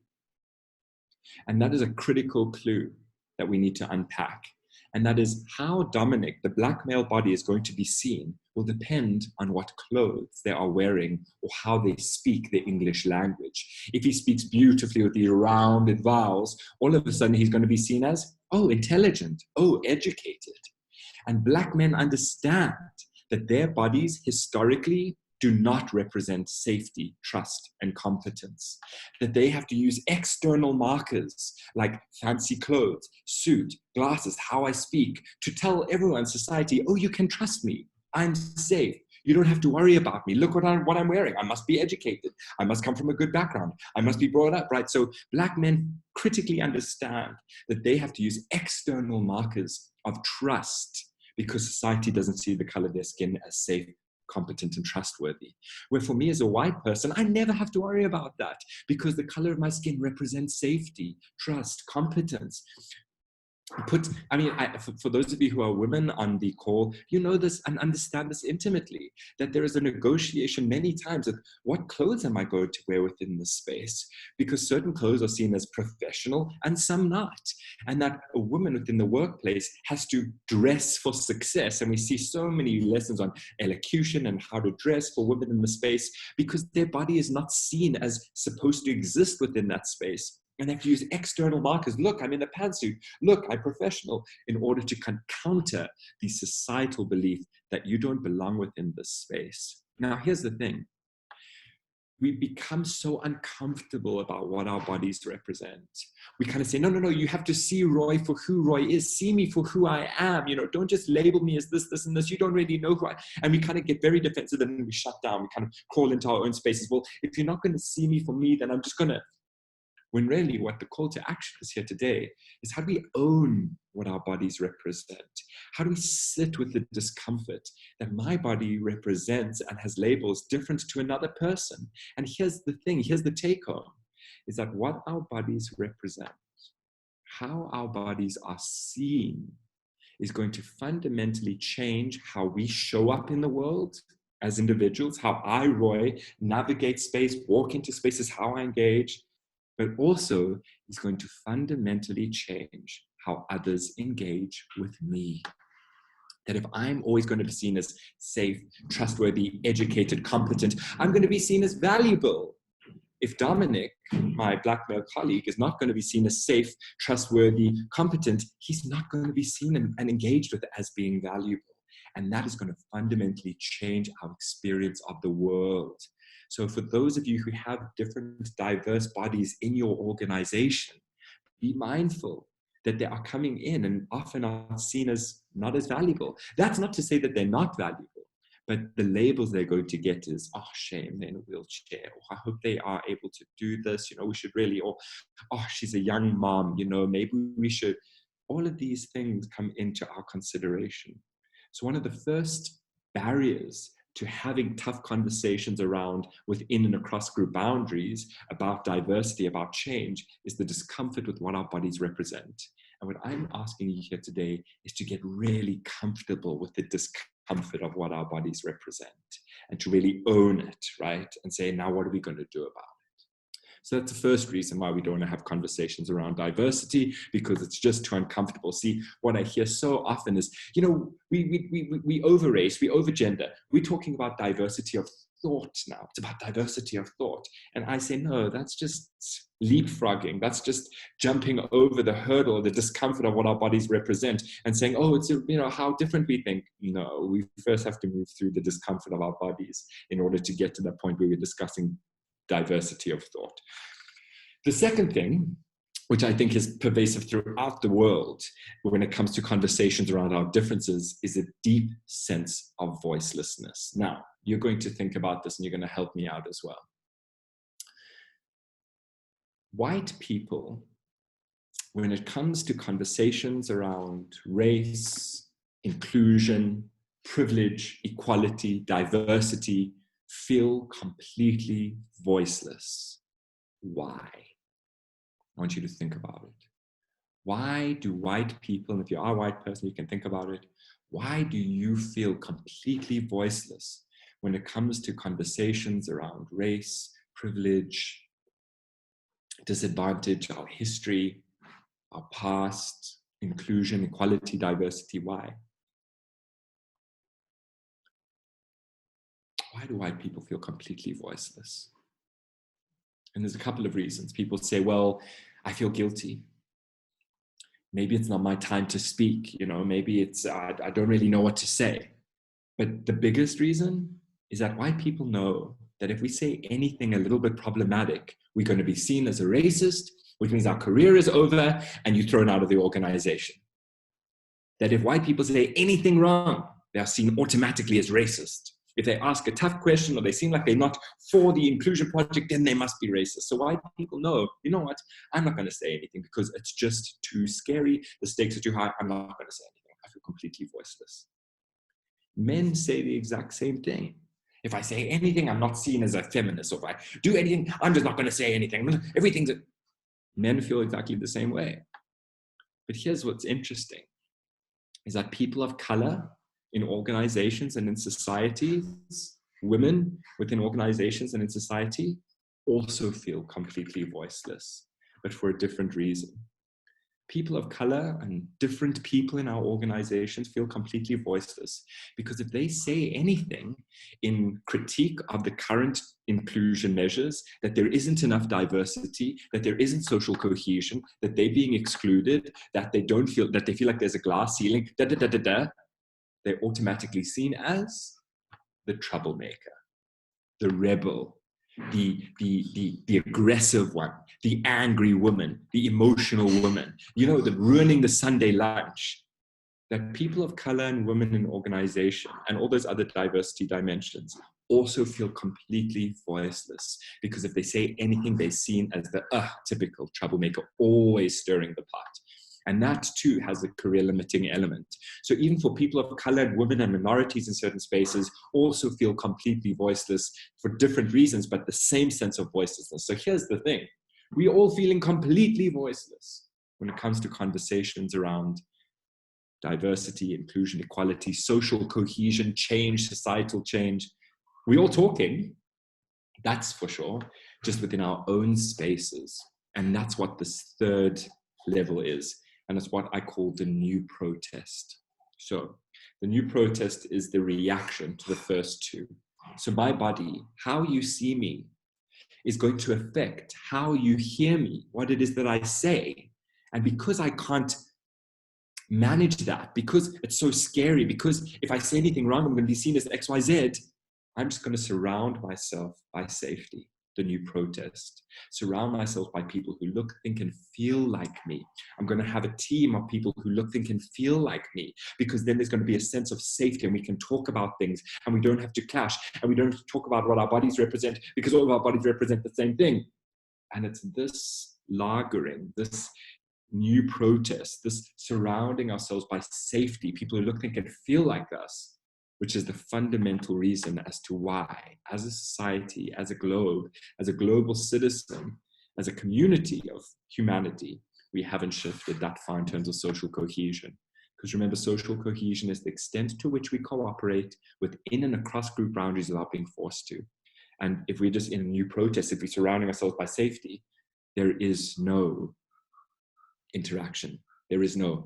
And that is a critical clue that we need to unpack. And that is how Dominic, the black male body, is going to be seen will depend on what clothes they are wearing or how they speak the English language. If he speaks beautifully with these rounded vowels, all of a sudden he's going to be seen as, oh, intelligent, oh, educated. And black men understand that their bodies historically do not represent safety, trust, and competence. That they have to use external markers like fancy clothes, suit, glasses, how I speak, to tell everyone, society, oh, you can trust me. I'm safe. You don't have to worry about me. Look what I'm wearing. I must be educated. I must come from a good background. I must be brought up, right? So black men critically understand that they have to use external markers of trust because society doesn't see the color of their skin as safe, competent and trustworthy. Where for me as a white person, I never have to worry about that because the color of my skin represents safety, trust, competence. For those of you who are women on the call, you know this and understand this intimately, that there is a negotiation many times of what clothes am I going to wear within this space, because certain clothes are seen as professional and some not. And that a woman within the workplace has to dress for success. And we see so many lessons on elocution and how to dress for women in the space because their body is not seen as supposed to exist within that space. And they have to use external markers. Look, I'm in a pantsuit. Look, I'm professional, in order to counter the societal belief that you don't belong within this space. Now, here's the thing. We become so uncomfortable about what our bodies represent. We kind of say, no, you have to see Roy for who Roy is. See me for who I am. Don't just label me as this, this, and this. You don't really know who I am. And we kind of get very defensive and then we shut down. We kind of crawl into our own spaces. Well, if you're not going to see me for me, then I'm just going to. When really what the call to action is here today is how do we own what our bodies represent? How do we sit with the discomfort that my body represents and has labels different to another person? And here's the thing, here's the take home, is that what our bodies represent, how our bodies are seen, is going to fundamentally change how we show up in the world as individuals, how I, Roy, navigate space, walk into spaces, how I engage, but also is going to fundamentally change how others engage with me. That if I'm always going to be seen as safe, trustworthy, educated, competent, I'm going to be seen as valuable. If Dominic, my black male colleague, is not going to be seen as safe, trustworthy, competent, he's not going to be seen and engaged with as being valuable. And that is going to fundamentally change our experience of the world. So for those of you who have different diverse bodies in your organization, be mindful that they are coming in and often are seen as not as valuable. That's not to say that they're not valuable, but the labels they're going to get is, oh, shame, they're in a wheelchair. Or I hope they are able to do this. We should really, or, oh, she's a young mom, maybe we should. All of these things come into our consideration. So one of the first barriers to having tough conversations around within and across group boundaries about diversity, about change, is the discomfort with what our bodies represent. And what I'm asking you here today is to get really comfortable with the discomfort of what our bodies represent and to really own it, right? And say, now what are we going to do about it? So that's the first reason why we don't want to have conversations around diversity, because it's just too uncomfortable. See, what I hear so often is, we over-race, we over-gender. We're talking about diversity of thought now. It's about diversity of thought. And I say, no, that's just leapfrogging. That's just jumping over the hurdle, the discomfort of what our bodies represent and saying, oh, it's, how different we think. No, we first have to move through the discomfort of our bodies in order to get to that point where we're discussing diversity of thought. The second thing, which I think is pervasive throughout the world when it comes to conversations around our differences, is a deep sense of voicelessness. Now, you're going to think about this and you're going to help me out as well. White people, when it comes to conversations around race, inclusion, privilege, equality, diversity, feel completely voiceless. Why? I want you to think about it. Why do white people, and if you are a white person, you can think about it, why do you feel completely voiceless when it comes to conversations around race, privilege, disadvantage, our history, our past, inclusion, equality, diversity? Why? Why do white people feel completely voiceless? And there's a couple of reasons. People say, well, I feel guilty. Maybe it's not my time to speak. Maybe it's, I don't really know what to say. But the biggest reason is that white people know that if we say anything a little bit problematic, we're going to be seen as a racist, which means our career is over and you're thrown out of the organization. That if white people say anything wrong, they are seen automatically as racist. If they ask a tough question or they seem like they're not for the inclusion project, then they must be racist. So white people know, you know what, I'm not going to say anything because it's just too scary. The stakes are too high. I'm not going to say anything. I feel completely voiceless. Men say the exact same thing. If I say anything, I'm not seen as a feminist. Or if I do anything, I'm just not going to say anything. Everything's... Men feel exactly the same way. But here's what's interesting, is that people of color in organizations and in societies, women within organizations and in society, also feel completely voiceless, but for a different reason. People of color and different people in our organizations feel completely voiceless because if they say anything in critique of the current inclusion measures, that there isn't enough diversity, that there isn't social cohesion, that they're being excluded, that they feel like there's a glass ceiling, they're automatically seen as the troublemaker, the rebel, the aggressive one, the angry woman, the emotional woman, the ruining the Sunday lunch. That people of color and women in organization and all those other diversity dimensions also feel completely voiceless because if they say anything, they're seen as the typical troublemaker, always stirring the pot. And that too has a career limiting element. So even for people of color, women and minorities in certain spaces also feel completely voiceless for different reasons, but the same sense of voicelessness. So here's the thing. We're all feeling completely voiceless when it comes to conversations around diversity, inclusion, equality, social cohesion, change, societal change. We're all talking, that's for sure, just within our own spaces. And that's what this third level is. And it's what I call the new protest. So the new protest is the reaction to the first two. So my body, how you see me, is going to affect how you hear me, what it is that I say. And because I can't manage that, because it's so scary, because if I say anything wrong, I'm going to be seen as XYZ, I'm just going to surround myself by safety. The new protest. Surround myself by people who look, think, and feel like me. I'm going to have a team of people who look, think, and feel like me, because then there's going to be a sense of safety and we can talk about things and we don't have to clash and we don't have to talk about what our bodies represent because all of our bodies represent the same thing. And it's this lagering, this new protest, this surrounding ourselves by safety, people who look, think, and feel like us, which is the fundamental reason as to why, as a society, as a globe, as a global citizen, as a community of humanity, we haven't shifted that far in terms of social cohesion. Because remember, social cohesion is the extent to which we cooperate within and across group boundaries without being forced to. And if we're just in a new protest, if we're surrounding ourselves by safety, there is no interaction, there is no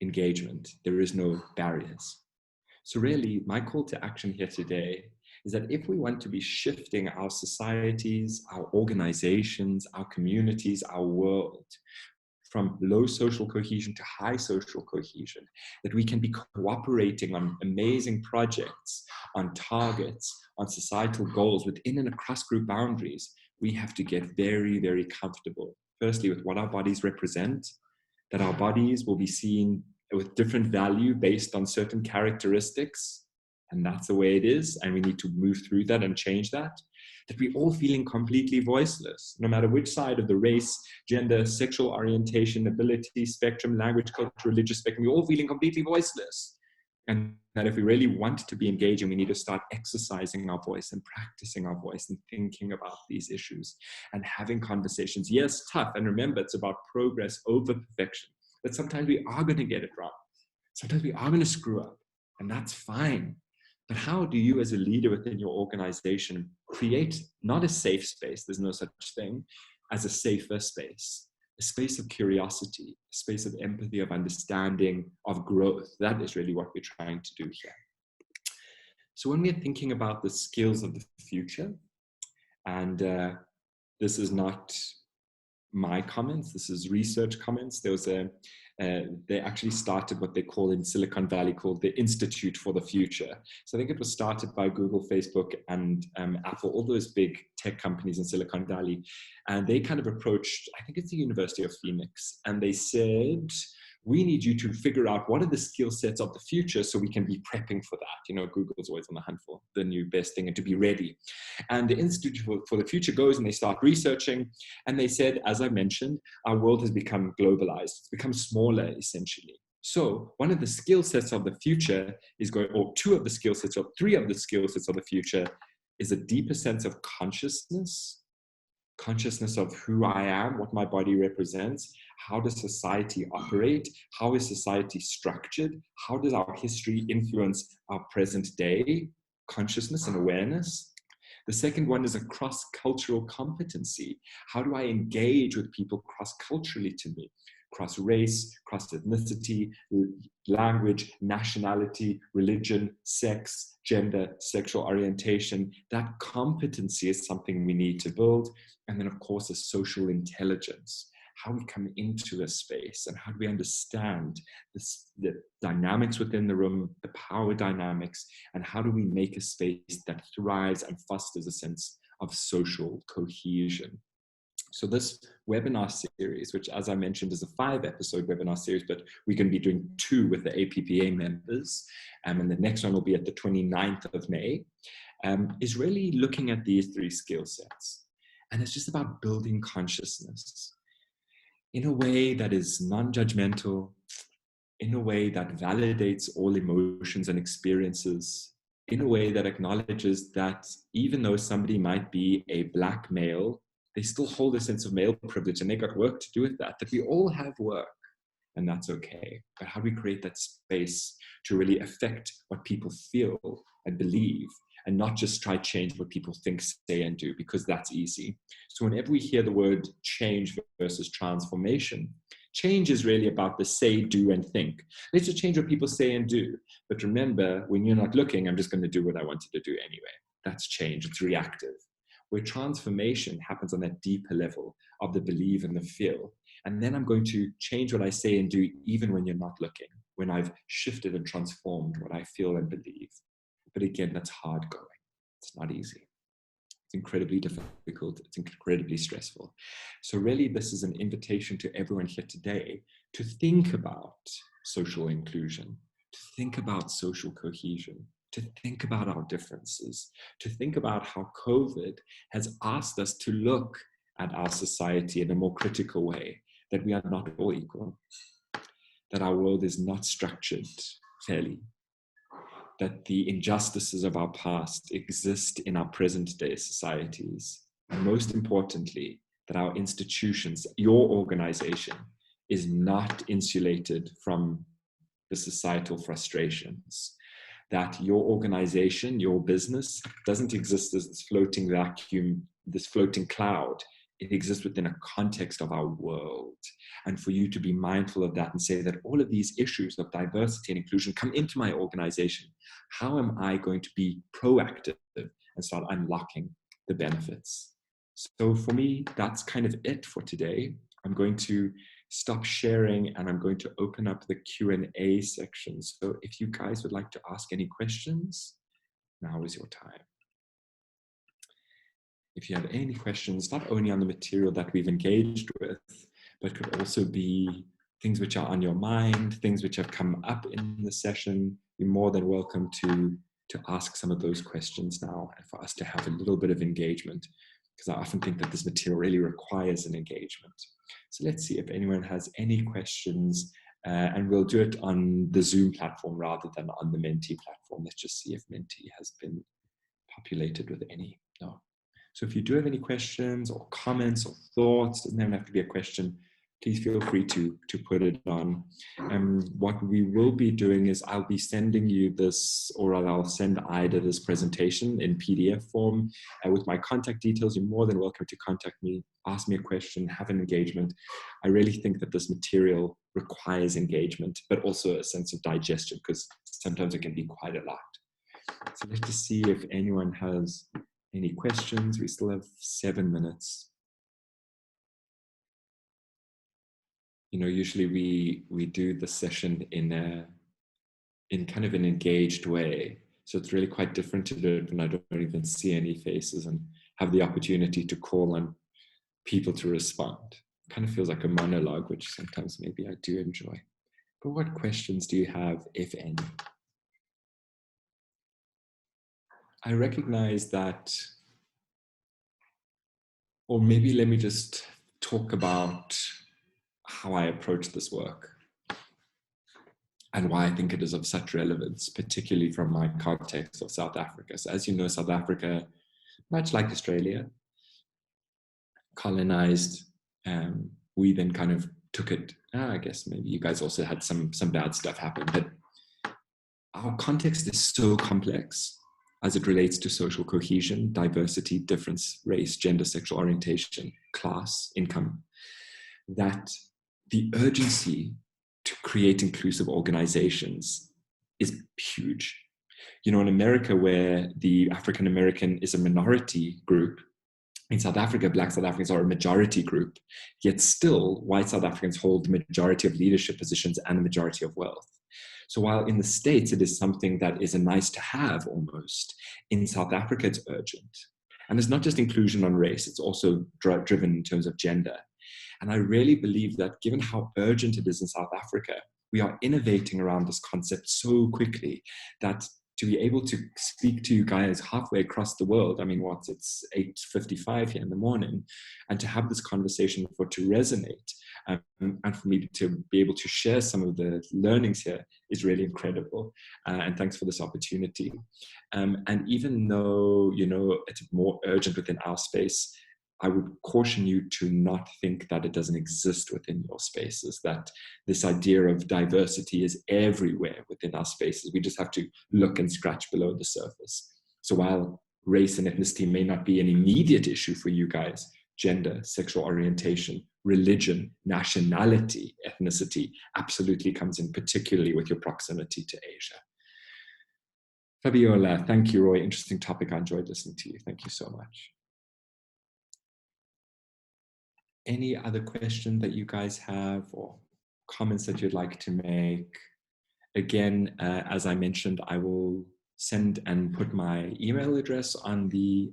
engagement, there is no barriers. So really, my call to action here today is that if we want to be shifting our societies, our organizations, our communities, our world from low social cohesion to high social cohesion, that we can be cooperating on amazing projects, on targets, on societal goals within and across group boundaries, we have to get very, very comfortable. Firstly, with what our bodies represent, that our bodies will be seen with different value based on certain characteristics, and that's the way it is, and we need to move through that and change that we're all feeling completely voiceless, no matter which side of the race, gender, sexual orientation, ability spectrum, language, culture, religious spectrum, we're all feeling completely voiceless. And that if we really want to be engaging, we need to start exercising our voice and practicing our voice and thinking about these issues and having conversations. Yes, tough, and remember, it's about progress over perfection. But sometimes we are going to get it wrong. Sometimes we are going to screw up, and that's fine. But how do you as a leader within your organization create not a safe space, there's no such thing, as a safer space, a space of curiosity, a space of empathy, of understanding, of growth? That is really what we're trying to do here. So when we're thinking about the skills of the future, and this is not my comments, this is research comments. There was they actually started what they call in Silicon Valley called the Institute for the Future. So I think it was started by Google, Facebook, and Apple, all those big tech companies in Silicon Valley. And they kind of approached, I think it's the University of Phoenix, and they said, we need you to figure out what are the skill sets of the future so we can be prepping for that. You know, Google's always on the hunt for the new best thing and to be ready. And the Institute for the Future goes and they start researching. And they said, as I mentioned, our world has become globalized. It's become smaller, essentially. So one of the skill sets of the future is going, or two of the skill sets, or three of the skill sets of the future is a deeper sense of consciousness of who I am, what my body represents, how does society operate, how is society structured, how does our history influence our present day, consciousness and awareness. The second one is a cross-cultural competency. How do I engage with people cross-culturally to me? Cross-race, cross-ethnicity, language, nationality, religion, sex, gender, sexual orientation. That competency is something we need to build. And then, of course, a social intelligence. How we come into a space and how do we understand the dynamics within the room, the power dynamics, and how do we make a space that thrives and fosters a sense of social cohesion. So this webinar series, which as I mentioned is a 5-episode webinar series, but we're going to be doing 2 with the APPA members, and the next one will be at the 29th of May, is really looking at these 3 skill sets. And it's just about building consciousness in a way that is non-judgmental, in a way that validates all emotions and experiences, in a way that acknowledges that even though somebody might be a Black male, they still hold a sense of male privilege and they got work to do with that we all have work, and that's okay. But how do we create that space to really affect what people feel and believe, and not just try to change what people think, say, and do, because that's easy. So whenever we hear the word change versus transformation, change is really about the say, do, and think. Let's just change what people say and do. But remember, when you're not looking, I'm just going to do what I wanted to do anyway. That's change. It's reactive. Where transformation happens on that deeper level of the believe and the feel. And then I'm going to change what I say and do even when you're not looking, when I've shifted and transformed what I feel and believe. But again, that's hard going. It's not easy. It's incredibly difficult. It's incredibly stressful. So really, this is an invitation to everyone here today to think about social inclusion, to think about social cohesion, to think about our differences, to think about how COVID has asked us to look at our society in a more critical way, that we are not all equal, that our world is not structured fairly, that the injustices of our past exist in our present day societies. And most importantly, that our institutions, your organization, is not insulated from the societal frustrations. That your organization, your business, doesn't exist as this floating vacuum, this floating cloud. It exists within a context of our world. And for you to be mindful of that and say that all of these issues of diversity and inclusion come into my organization. How am I going to be proactive and start unlocking the benefits? So for me, that's kind of it for today. I'm going to stop sharing and I'm going to open up the Q&A section. So if you guys would like to ask any questions, now is your time. If you have any questions, not only on the material that we've engaged with, but could also be things which are on your mind, things which have come up in the session, you're more than welcome to ask some of those questions now and for us to have a little bit of engagement, because I often think that this material really requires an engagement. So let's see if anyone has any questions, and we'll do it on the Zoom platform rather than on the Menti platform. Let's just see if Menti has been populated with any. No. So if you do have any questions or comments or thoughts, it doesn't have to be a question, please feel free to put it on. What we will be doing is I'll be sending you this, or I'll send Ida this presentation in PDF form with my contact details. You're more than welcome to contact me, ask me a question, have an engagement. I really think that this material requires engagement, but also a sense of digestion, because sometimes it can be quite a lot. So let's just see if anyone has any questions. We still have 7 minutes. You know, usually we do the session in kind of an engaged way. So it's really quite different to do it when I don't even see any faces and have the opportunity to call on people to respond. It kind of feels like a monologue, which sometimes maybe I do enjoy. But what questions do you have, if any? I recognize that, or maybe let me just talk about how I approach this work. and why I think it is of such relevance, particularly from my context of South Africa. So as you know, South Africa, much like Australia, colonized. We then kind of took it. I guess maybe you guys also had some bad stuff happen, but our context is so complex as it relates to social cohesion, diversity, difference, race, gender, sexual orientation, class, income, that the urgency to create inclusive organizations is huge. You know, in America, where the African American is a minority group, in South Africa, Black South Africans are a majority group, yet still white South Africans hold the majority of leadership positions and the majority of wealth. So while in the States, it is something that is a nice to have almost, in South Africa, it's urgent. And it's not just inclusion on race, it's also driven in terms of gender. And I really believe that given how urgent it is in South Africa, we are innovating around this concept so quickly that to be able to speak to you guys halfway across the world, I mean, it's 8:55 here in the morning, and to have this conversation for it to resonate, and for me to be able to share some of the learnings here is really incredible. And thanks for this opportunity. And even though, you know, it's more urgent within our space, I would caution you to not think that it doesn't exist within your spaces, that this idea of diversity is everywhere within our spaces. We just have to look and scratch below the surface. So while race and ethnicity may not be an immediate issue for you guys, gender, sexual orientation, religion, nationality, ethnicity absolutely comes in, particularly with your proximity to Asia. Fabiola, thank you, Roy. Interesting topic. I enjoyed listening to you. Thank you so much. Any other question that you guys have or comments that you'd like to make? Again, as I mentioned, I will send and put my email address on the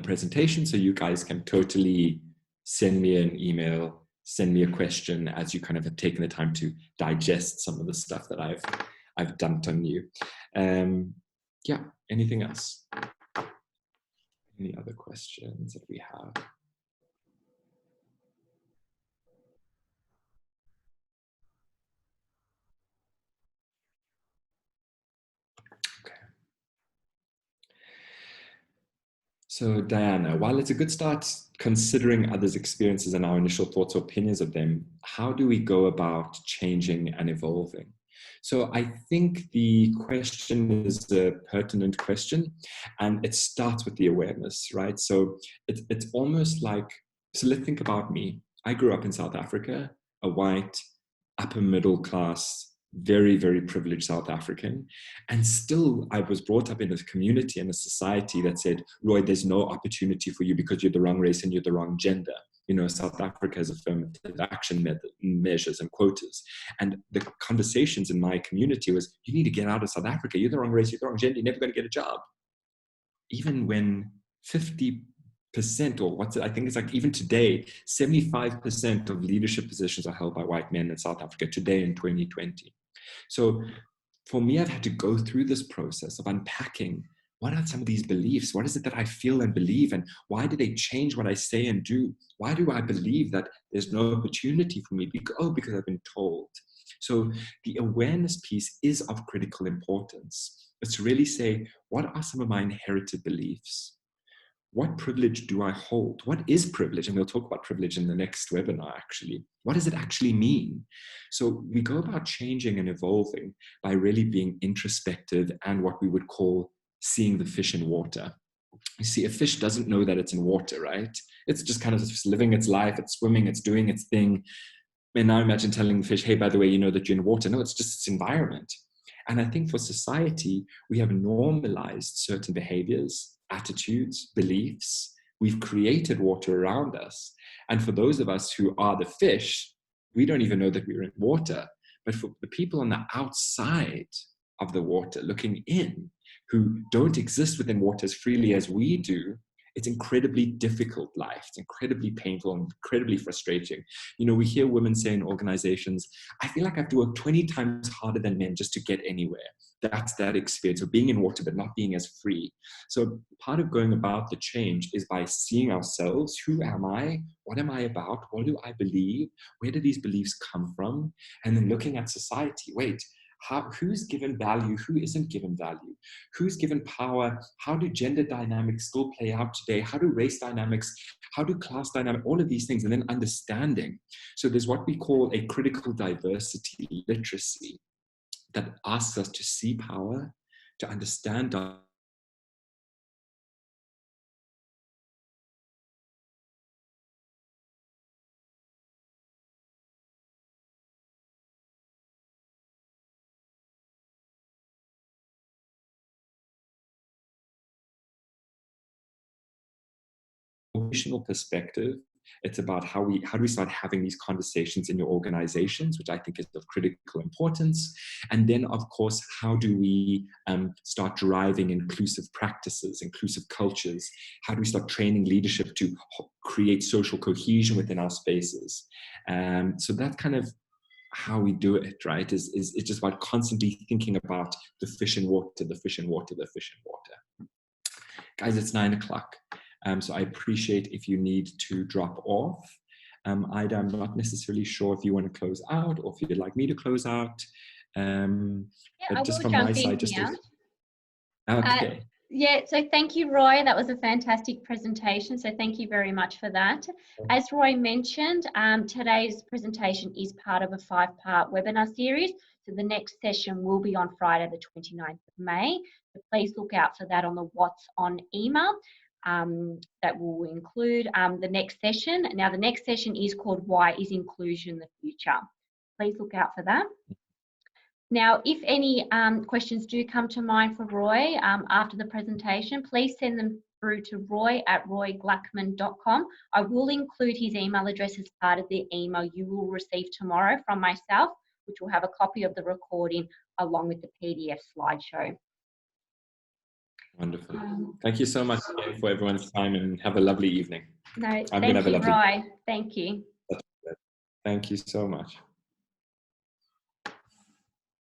presentation, so you guys can totally send me an email, send me a question as you kind of have taken the time to digest some of the stuff that I've dumped on you. Yeah, anything else? Any other questions that we have? So Diana, while it's a good start considering others' experiences and our initial thoughts or opinions of them, how do we go about changing and evolving? So I think the question is a pertinent question, and it starts with the awareness, right? So it's almost like, so let's think about me. I grew up in South Africa, a white, upper middle class, very, very privileged South African. And still, I was brought up in a community and a society that said, Roy, there's no opportunity for you because you're the wrong race and you're the wrong gender. You know, South Africa has affirmative action measures and quotas. And the conversations in my community was, you need to get out of South Africa. You're the wrong race, you're the wrong gender, you're never going to get a job. Even when 50%, or I think it's like even today, 75% of leadership positions are held by white men in South Africa today in 2020. So for me, I've had to go through this process of unpacking what are some of these beliefs? What is it that I feel and believe? And why do they change what I say and do? Why do I believe that there's no opportunity for me? Because I've been told. So the awareness piece is of critical importance. It's to really say, what are some of my inherited beliefs? What privilege do I hold? What is privilege? And we'll talk about privilege in the next webinar, actually. What does it actually mean? So we go about changing and evolving by really being introspective and what we would call seeing the fish in water. You see, a fish doesn't know that it's in water, right? It's just kind of just living its life, it's swimming, it's doing its thing. And now imagine telling the fish, hey, by the way, you know that you're in water. No, it's just its environment. And I think for society, we have normalized certain behaviors, attitudes, beliefs. We've created water around us. And for those of us who are the fish, we don't even know that we're in water. But for the people on the outside of the water looking in, who don't exist within water as freely as we do, it's incredibly difficult life. It's incredibly painful and incredibly frustrating. You know, we hear women say in organizations, I feel like I have to work 20 times harder than men just to get anywhere. that's that experience of being in water but not being as free. So part of going about the change is by seeing ourselves. Who am I? What am I about? What do I believe? Where do these beliefs come from? And then looking at society. Wait, who's given value? Who isn't given value? Who's given power? How do gender dynamics still play out today? How do race dynamics? How do class dynamics? All of these things, and then understanding. So there's what we call a critical diversity literacy that asks us to see power, to understand organizational perspective. It's about how do we start having these conversations in your organizations, which I think is of critical importance. And then, of course, how do we start driving inclusive practices, inclusive cultures? How do we start training leadership to create social cohesion within our spaces? So that's kind of how we do it, right? It's just about constantly thinking about the fish in water, the fish in water, the fish in water. Guys, it's 9 o'clock. So I appreciate if you need to drop off. Ida, I'm not necessarily sure if you want to close out or if you'd like me to close out. Yeah, I just will from my jump side, in just here. okay. Yeah, so thank you, Roy. That was a fantastic presentation. So thank you very much for that. As Roy mentioned, today's presentation is part of a 5-part webinar series. So the next session will be on Friday, the 29th of May. So please look out for that on the What's On email. That will include the next session. Now, the next session is called Why is Inclusion the Future? Please look out for that. Now, if any questions do come to mind for Roy after the presentation, please send them through to roy@roygluckman.com. I will include his email address as part of the email you will receive tomorrow from myself, which will have a copy of the recording along with the PDF slideshow. Wonderful. Thank you so much again for everyone's time, and have a lovely evening. No, thank you, Roy. Thank you. Thank you so much.